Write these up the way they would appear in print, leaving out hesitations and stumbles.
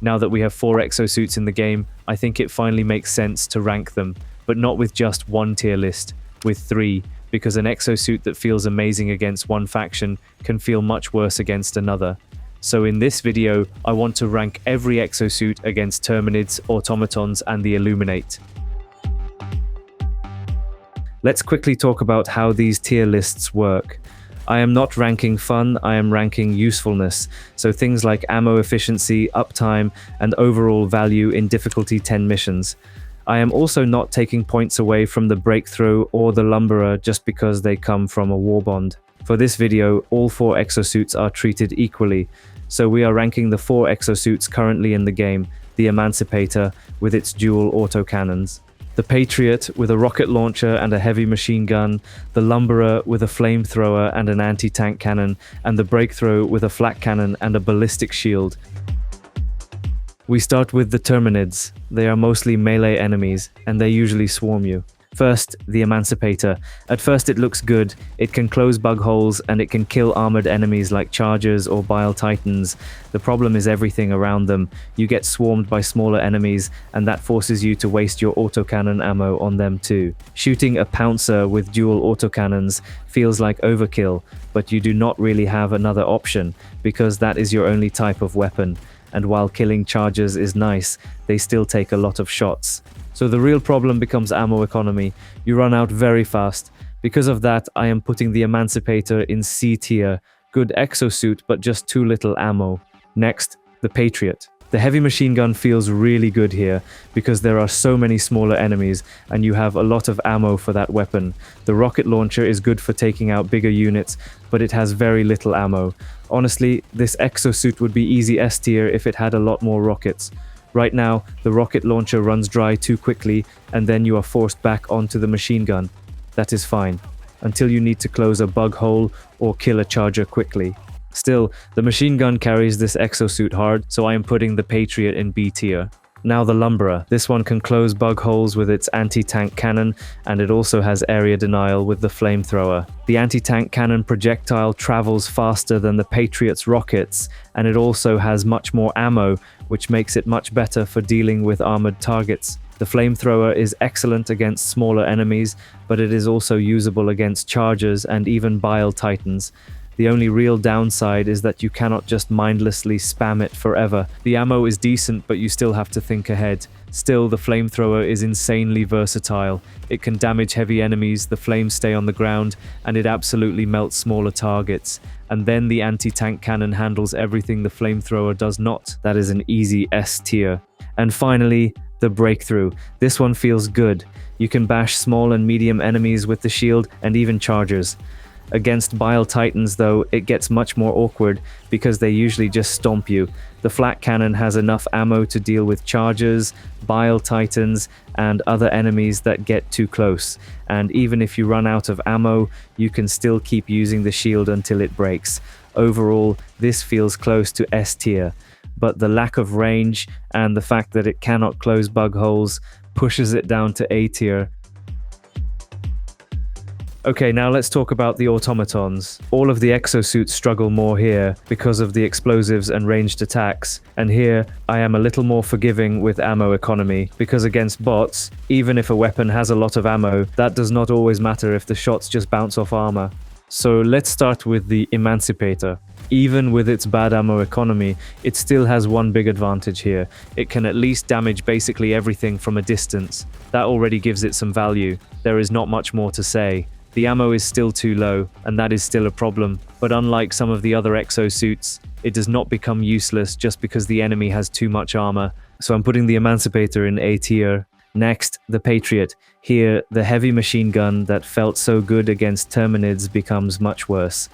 Now that we have 4 exosuits in the game, I think it finally makes sense to rank them, but not with just one tier list, with 3, because an exosuit that feels amazing against one faction can feel much worse against another. So in this video, I want to rank every exosuit against Terminids, Automatons, and the Illuminate. Let's quickly talk about how these tier lists work. I am not ranking fun, I am ranking usefulness, so things like ammo efficiency, uptime, and overall value in difficulty 10 missions. I am also not taking points away from the Breakthrough or the Lumberer just because they come from a war bond. For this video, all 4 exosuits are treated equally, so we are ranking the 4 exosuits currently in the game: the Emancipator with its dual autocannons, the Patriot with a rocket launcher and a heavy machine gun, the Lumberer with a flamethrower and an anti-tank cannon, and the Breakthrough with a flak cannon and a ballistic shield. We start with the Terminids. They are mostly melee enemies, and they usually swarm you. First, the Emancipator. At first it looks good. It can close bug holes, and it can kill armored enemies like Chargers or Bile Titans. The problem is everything around them. You get swarmed by smaller enemies, and that forces you to waste your autocannon ammo on them too. Shooting a Pouncer with dual autocannons feels like overkill, but you do not really have another option, because that is your only type of weapon. And while killing Chargers is nice, they still take a lot of shots. So the real problem becomes ammo economy. You run out very fast. Because of that, I am putting the Emancipator in C tier. Good exosuit, but just too little ammo. Next, the Patriot. The heavy machine gun feels really good here, because there are so many smaller enemies, and you have a lot of ammo for that weapon. The rocket launcher is good for taking out bigger units, but it has very little ammo. Honestly, this exosuit would be easy S tier if it had a lot more rockets. Right now, the rocket launcher runs dry too quickly, and then you are forced back onto the machine gun. That is fine, until you need to close a bug hole or kill a Charger quickly. Still, the machine gun carries this exosuit hard, so I am putting the Patriot in B tier. Now the Lumberer. This one can close bug holes with its anti-tank cannon, and it also has area denial with the flamethrower. The anti-tank cannon projectile travels faster than the Patriot's rockets, and it also has much more ammo, which makes it much better for dealing with armored targets. The flamethrower is excellent against smaller enemies, but it is also usable against Chargers and even Bile Titans. The only real downside is that you cannot just mindlessly spam it forever. The ammo is decent, but you still have to think ahead. Still, the flamethrower is insanely versatile. It can damage heavy enemies, the flames stay on the ground, and it absolutely melts smaller targets. And then the anti-tank cannon handles everything the flamethrower does not. That is an easy S tier. And finally, the Breakthrough. This one feels good. You can bash small and medium enemies with the shield, and even Chargers. Against Bile Titans though, it gets much more awkward because they usually just stomp you. The flak cannon has enough ammo to deal with Chargers, Bile Titans, and other enemies that get too close. And even if you run out of ammo, you can still keep using the shield until it breaks. Overall, this feels close to S tier, but the lack of range and the fact that it cannot close bug holes pushes it down to A tier. Okay, now let's talk about the Automatons. All of the exosuits struggle more here because of the explosives and ranged attacks, and here I am a little more forgiving with ammo economy, because against bots, even if a weapon has a lot of ammo, that does not always matter if the shots just bounce off armor. So let's start with the Emancipator. Even with its bad ammo economy, it still has one big advantage here. It can at least damage basically everything from a distance. That already gives it some value. There is not much more to say. The ammo is still too low, and that is still a problem, but unlike some of the other exosuits, it does not become useless just because the enemy has too much armor. So I'm putting the Emancipator in A tier. Next, the Patriot. Here, the heavy machine gun that felt so good against Terminids becomes much worse.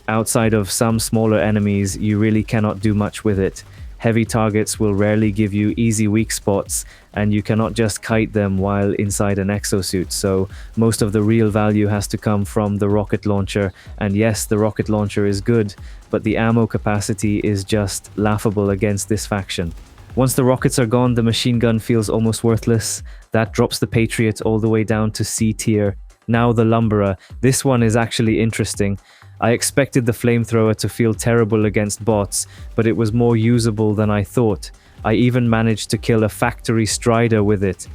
Outside of some smaller enemies, you really cannot do much with it. Heavy targets will rarely give you easy weak spots, and you cannot just kite them while inside an exosuit, so most of the real value has to come from the rocket launcher. And yes, the rocket launcher is good, but the ammo capacity is just laughable against this faction. Once the rockets are gone, the machine gun feels almost worthless. That drops the Patriot all the way down to C tier. Now the Lumberer. This one is actually interesting. I expected the flamethrower to feel terrible against bots, but it was more usable than I thought. I even managed to kill a factory strider with it.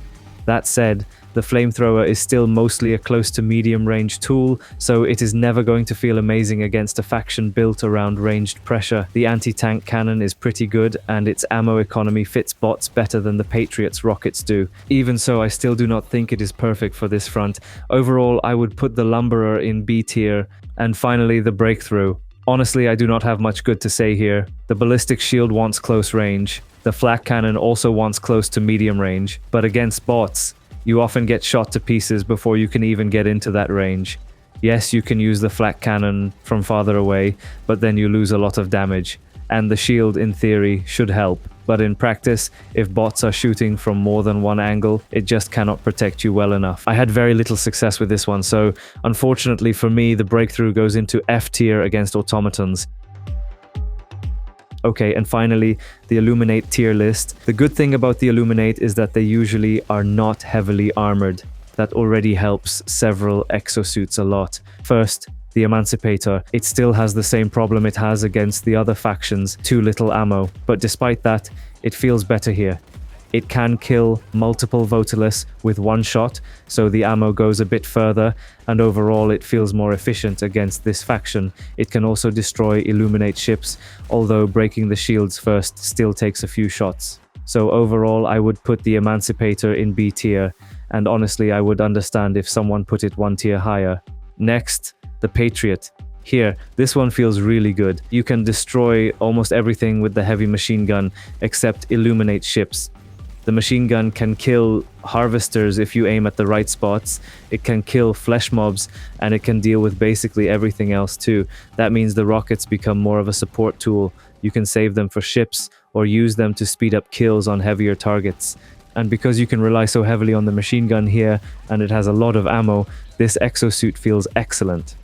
That said, the flamethrower is still mostly a close to medium range tool, so it is never going to feel amazing against a faction built around ranged pressure. The anti-tank cannon is pretty good, and its ammo economy fits bots better than the Patriot's rockets do. Even so, I still do not think it is perfect for this front. Overall, I would put the Lumberer in B tier, and finally the Breakthrough. Honestly, I do not have much good to say here. The ballistic shield wants close range. The flak cannon also wants close to medium range, but against bots, you often get shot to pieces before you can even get into that range. Yes, you can use the flak cannon from farther away, but then you lose a lot of damage. And the shield, in theory, should help. But in practice, if bots are shooting from more than one angle, it just cannot protect you well enough. I had very little success with this one, so unfortunately for me, the Breakthrough goes into F tier against Automatons. Okay, and finally, the Illuminate tier list. The good thing about the Illuminate is that they usually are not heavily armored. That already helps several exosuits a lot. First, the Emancipator. It still has the same problem it has against the other factions, too little ammo. But despite that, it feels better here. It can kill multiple Votalus with one shot, so the ammo goes a bit further, and overall it feels more efficient against this faction. It can also destroy Illuminate ships, although breaking the shields first still takes a few shots. So overall, I would put the Emancipator in B tier, and honestly I would understand if someone put it one tier higher. Next, the Patriot. Here, this one feels really good. You can destroy almost everything with the heavy machine gun, except Illuminate ships. The machine gun can kill harvesters if you aim at the right spots, it can kill flesh mobs, and it can deal with basically everything else too. That means the rockets become more of a support tool. You can save them for ships, or use them to speed up kills on heavier targets. And because you can rely so heavily on the machine gun here, and it has a lot of ammo, this exosuit feels excellent.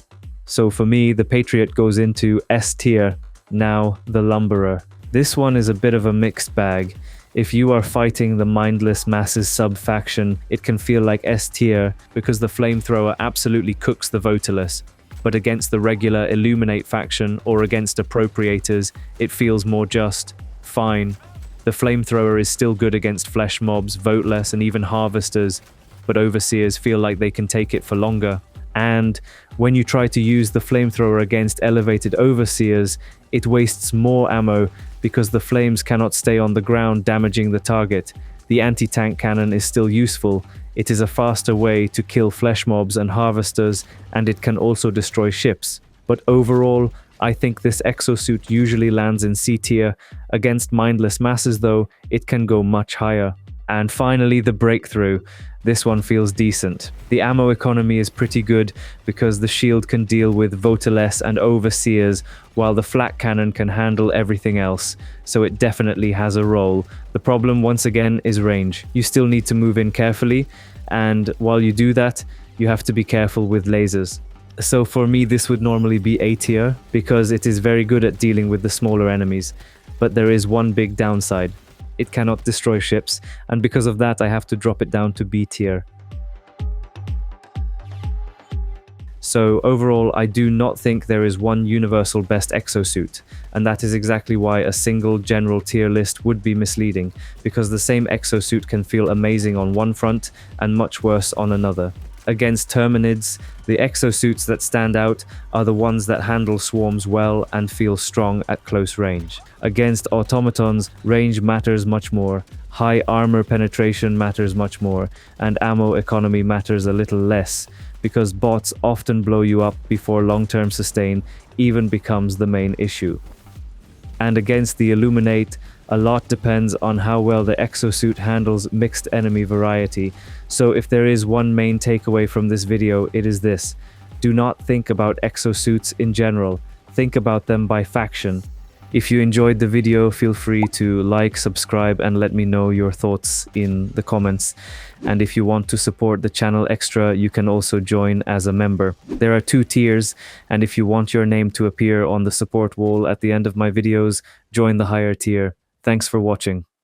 So for me, the Patriot goes into S tier. Now, the Lumberer. This one is a bit of a mixed bag. If you are fighting the mindless masses sub-faction, it can feel like S tier because the flamethrower absolutely cooks the Votalus. But against the regular Illuminate faction or against appropriators, it feels more just fine. The flamethrower is still good against flesh mobs, voteless, and even harvesters, but overseers feel like they can take it for longer. And when you try to use the flamethrower against elevated overseers, it wastes more ammo because the flames cannot stay on the ground damaging the target. The anti-tank cannon is still useful. It is a faster way to kill flesh mobs and harvesters, and it can also destroy ships. But overall, I think this exosuit usually lands in C tier. Against mindless masses though, it can go much higher. And finally, the Breakthrough. This one feels decent. The ammo economy is pretty good because the shield can deal with Votaless and Overseers, while the flak cannon can handle everything else, so it definitely has a role. The problem, once again, is range. You still need to move in carefully, and while you do that, you have to be careful with lasers. So for me, this would normally be A tier, because it is very good at dealing with the smaller enemies. But there is one big downside. It cannot destroy ships, and because of that I have to drop it down to B tier. So overall, I do not think there is one universal best exosuit, and that is exactly why a single general tier list would be misleading, because the same exosuit can feel amazing on one front and much worse on another. Against Terminids, the exosuits that stand out are the ones that handle swarms well and feel strong at close range. Against Automatons, range matters much more, high armor penetration matters much more, and ammo economy matters a little less, because bots often blow you up before long-term sustain even becomes the main issue. And against the Illuminate, a lot depends on how well the exosuit handles mixed enemy variety. So if there is one main takeaway from this video, it is this. Do not think about exosuits in general. Think about them by faction. If you enjoyed the video, feel free to like, subscribe, and let me know your thoughts in the comments. And if you want to support the channel extra, you can also join as a member. There are 2 tiers, and if you want your name to appear on the support wall at the end of my videos, join the higher tier. Thanks for watching.